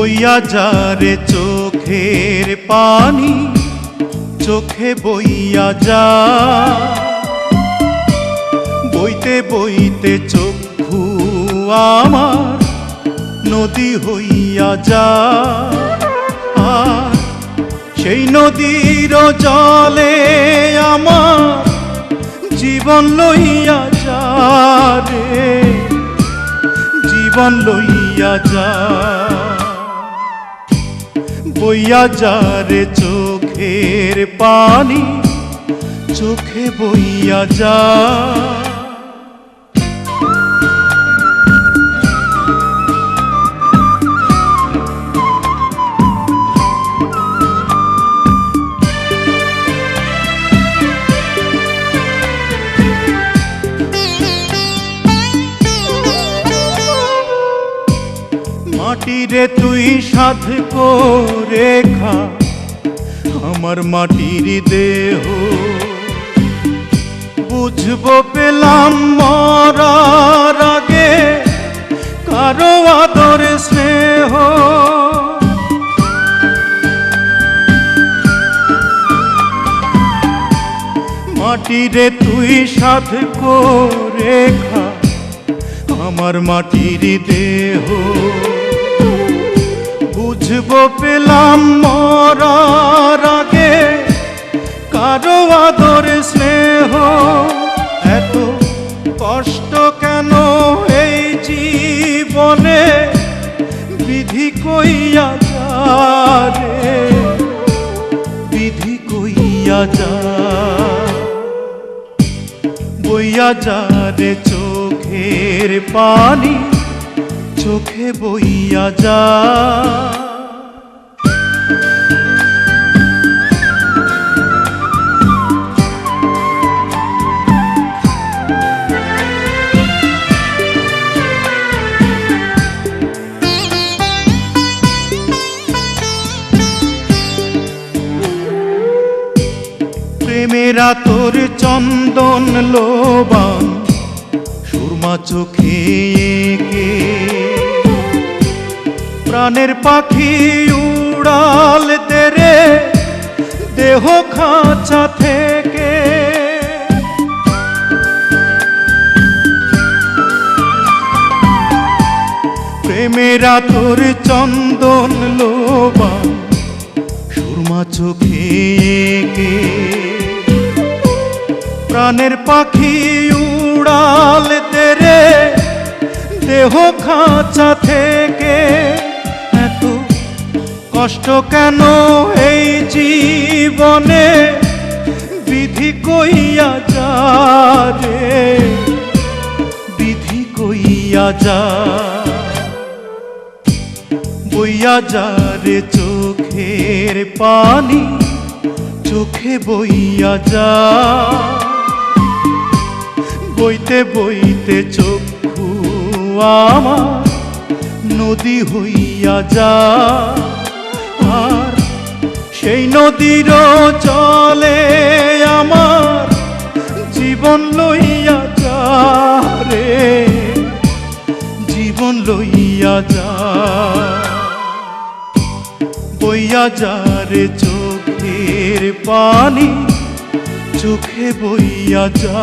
বইয়া যারে চোখের পানি, চোখে বইয়া যা, বইতে বইতে চক্ষু আমার নদী হইয়া যা। আর সেই নদীর জলে আমার জীবন লইয়া যা রে, জীবন লইয়া যা। বইয়া যারে চোখের পানি, চোখে বইয়া যা। মাটিরে তুই সাধ করে খা আমার মাটির দেহ, বুঝবো পেলাম মরার আগে কারো আদর স্নেহ। মাটিরে তুই সাধ করে খা আমার মাটির দেহ, বুঝবো পেলাম মরার আগে কারো আদর স্নেহ। এত কষ্ট কেন এই জীবনে, বিধি কইয়া যা রে, বিধি কইয়া যা। বইয়া যা রে চোখের পানি, চোখে বইয়া যা। প্রেমেরা তোর চন্দন লোবান সুরমা চোখে এঁকে, প্রাণের পাখি উড়াল তেরে দেহ খাঁচা থেকে। প্রেমেরা তোর চন্দন লোবান সুরমা চোখে এঁকে, প্রাণের পাখি উড়াল তেরে দেহ খাঁচা থেকে। এত কষ্ট কেন এই জীবনে, বিধি কইয়া যা রে, বিধি কইয়া যা। বইয়া যা রে চোখের পানি, চোখে বইয়া যা। বইতে বইতে চক্ষু আমার নদী হইয়া যা। আর সেই নদীর জলে আমার জীবন লইয়া যা রে, জীবন লইয়া যা। বইয়া যা রে চোখের পানি, চোখে বইয়া যা।